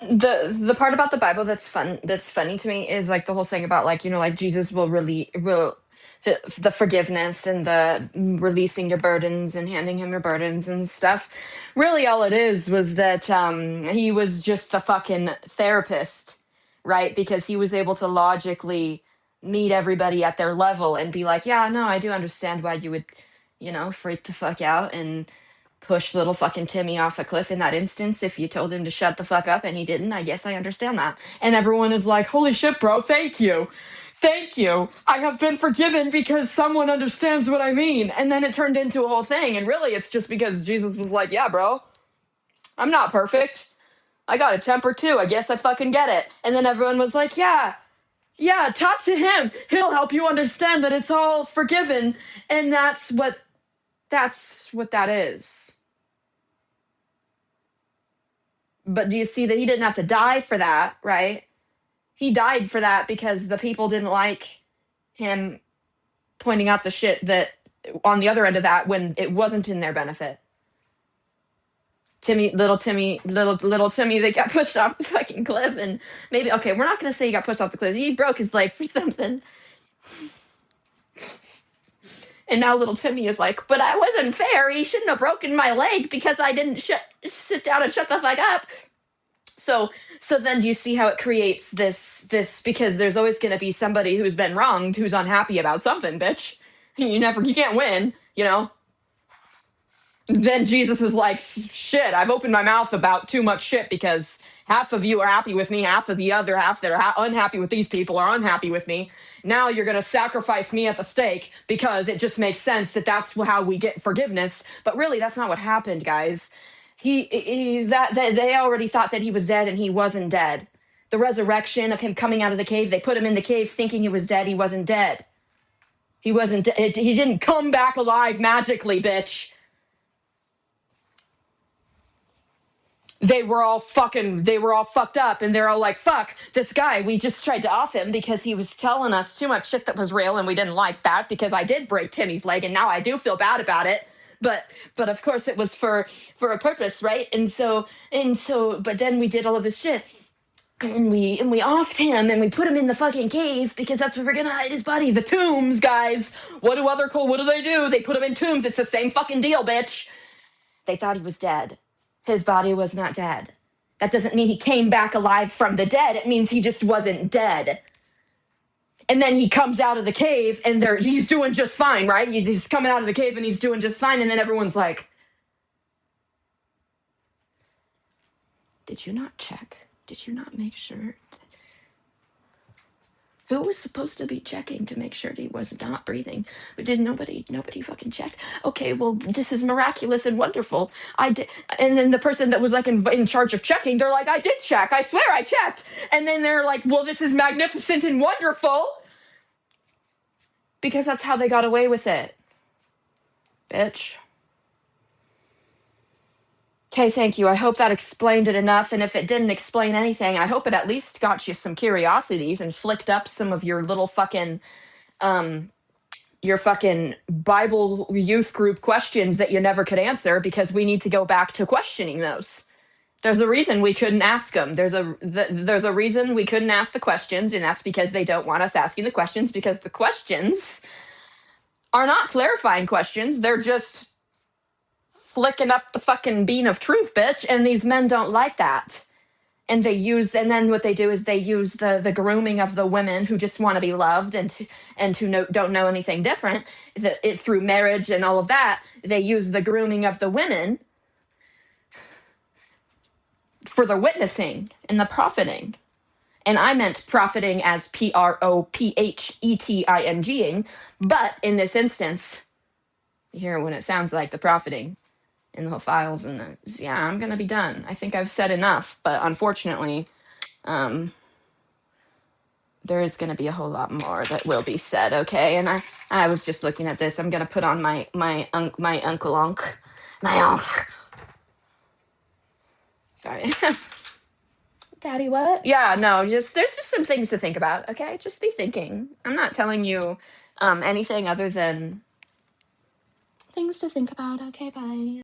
The part about the Bible that's funny to me is like the whole thing about like, like Jesus will the forgiveness and the releasing your burdens and handing him your burdens and stuff. Really all it is was that he was just the fucking therapist, right? Because he was able to logically meet everybody at their level and be like, yeah, no, I do understand why you would, freak the fuck out and push little fucking Timmy off a cliff in that instance if you told him to shut the fuck up and he didn't. I guess I understand that. And everyone is like, holy shit, bro, thank you. Thank you. I have been forgiven because someone understands what I mean. And then it turned into a whole thing. And really, it's just because Jesus was like, yeah, bro, I'm not perfect. I got a temper too. I guess I fucking get it. And then everyone was like, yeah, talk to him. He'll help you understand that it's all forgiven. And that's what that is. But do you see that he didn't have to die for that, right? He died for that because the people didn't like him pointing out the shit that on the other end of that when it wasn't in their benefit. Little Timmy, they got pushed off the fucking cliff, and maybe okay, we're not gonna say he got pushed off the cliff. He broke his leg for something. And now little Timmy is like, but I wasn't fair. He shouldn't have broken my leg because I didn't sit down and shut the fuck up. So then do you see how it creates this because there's always going to be somebody who's been wronged who's unhappy about something, bitch. You can't win, Then Jesus is like, shit, I've opened my mouth about too much shit because half of you are happy with me, half of the other half that are unhappy with these people are unhappy with me. Now you're going to sacrifice me at the stake because it just makes sense that that's how we get forgiveness. But really, that's not what happened, guys. That they already thought that he was dead and he wasn't dead. The resurrection of him coming out of the cave, they put him in the cave thinking he was dead. He wasn't dead. He wasn't. He didn't come back alive magically, bitch. They were all fucked up, and they're all like, fuck this guy, we just tried to off him because he was telling us too much shit that was real and we didn't like that because I did break Timmy's leg and now I do feel bad about it. But of course it was for a purpose, right? And so but then we did all of this shit. And we offed him and we put him in the fucking cave because that's where we're gonna hide his body. The tombs, guys. What do they do? They put him in tombs. It's the same fucking deal, bitch. They thought he was dead. His body was not dead. That doesn't mean he came back alive from the dead. It means he just wasn't dead. And then he comes out of the cave and he's doing just fine, right? He's coming out of the cave and he's doing just fine. And then everyone's like, did you not check? Did you not make sure? Who was supposed to be checking to make sure he was not breathing? Did nobody fucking check? Okay, well, this is miraculous and wonderful. I did, and then the person that was like in charge of checking, they're like, I did check. I swear I checked. And then they're like, well, this is magnificent and wonderful because that's how they got away with it, bitch. Okay, thank you. I hope that explained it enough. And if it didn't explain anything, I hope it at least got you some curiosities and flicked up some of your little fucking your fucking Bible youth group questions that you never could answer because we need to go back to questioning those. There's a reason we couldn't ask them. There's a reason we couldn't ask the questions, and that's because they don't want us asking the questions because the questions are not clarifying questions. They're just flicking up the fucking bean of truth, bitch. And these men don't like that. And then what they do is they use the grooming of the women who just want to be loved and who don't know anything different. Through marriage and all of that, they use the grooming of the women for the witnessing and the profiting. And I meant profiting as propheting, but in this instance, you hear when it sounds like the profiting in the files and I'm gonna be done. I think I've said enough, but unfortunately, there is gonna be a whole lot more that will be said. Okay, and I was just looking at this. I'm gonna put on my uncle Unc, my Unc. Sorry, Daddy. What? Yeah, no. There's just some things to think about. Okay, just be thinking. I'm not telling you anything other than things to think about. Okay, bye.